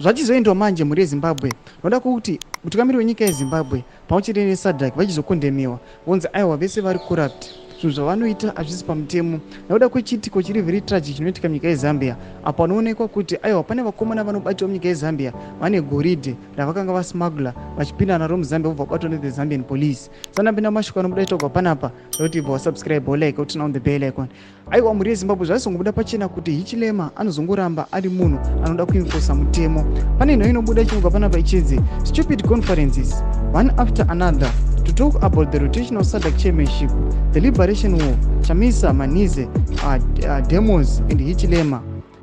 zvachizoendwa manje mhuri yezimbabwe noda kuti mutungamiri wenyika yezimbabwe pamwechete nesadhak vachizokondemiwa vonzi aiwa vese vari corrupt. Zvinhu zvavanoita hazvisi pamutemo nokuda kwechitiko chiri very tragic chinoitika munyika yezambia apa panoonekwa kuti aiwa pane vakomana vanobatiwa munyika yezambia vane goridhe ravakanga vasmagula vachipinda naro muzambia vobva vabatwa nethe zambian police. Sanapinda mashoko anobuda kubva panapa nokuti ibva wasubscribe like utina on the bell icon. Aiwa mhuri yezimbabwe zvazongobuda pachena kuti Hichilema anozongoramba ari munhu anoda kuinfosa mutemo. Pane nhoyo inobuda ichinobva panapa ichinzi stupid conferences one after another to talk about the rotational SADC chairmanship, the liberation war, Chamisa, Manize, Demos and Hichilema.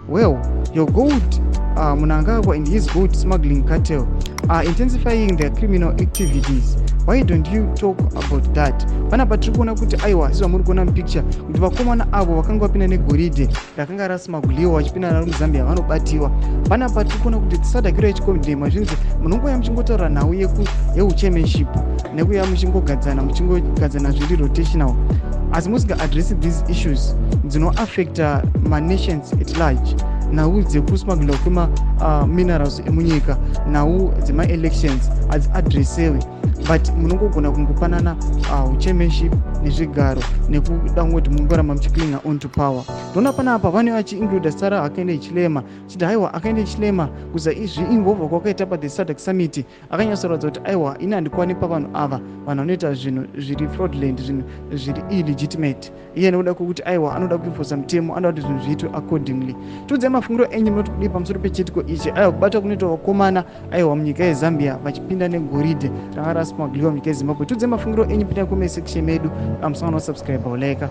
Well, your gold, Mnangagwa and his gold smuggling cartel are intensifying their criminal activities. Why don't you talk about that? Panapa tiri kuona kuti aiwa izvo muri kuona mupicture kuti vakomana avo vakanga vapinda negoridhe rakanga rasmaguliwa vachipinda naro muzambia vanobatiwa. Panapa tiri kuona kuti sadhakiro yechikondema zvinzi munongoya muchingotaura nhau yehuchairmanship nekuya muchingogadzana zviri rotational asi musingaadresi these issues dzinoaffecta manations at large, nhau dzekusmagulwa kweminerals emunyika, nhau dzemaelections hadziadresewe but munongogona kungopanana chairmanship nezvigaro nekuda kuti mungoramba muchiclinga on to power. Ndona panapa vane vachiincluda Sarah Hakainde Hichilema chiti aiwa Hakainde Hichilema kuza zviinvolva kwakaita paThe SADC summit akanyatsoratidza kuti aiwa ini handikwani pavanhu ava, vanhu vanoita zvinhu zviri fraudulent, zvinhu zviri illegitimate. Iye nekuda kwokuti aiwa anoda kuenforsa mutemo, anoda kuti zvinhu zviitwe accordingly. Tiudze mafungiro enyu munoti kudii pamusoro pechitiko ichi. Aiwa kubatwa kunoitwa vakomana aiwa munyika yezambia vachipinda negoridhe ranga rasmaguliwa munyika yezimbabwe. Tiudze mafungiro enyu pindai comment section medu, musangano subscribe like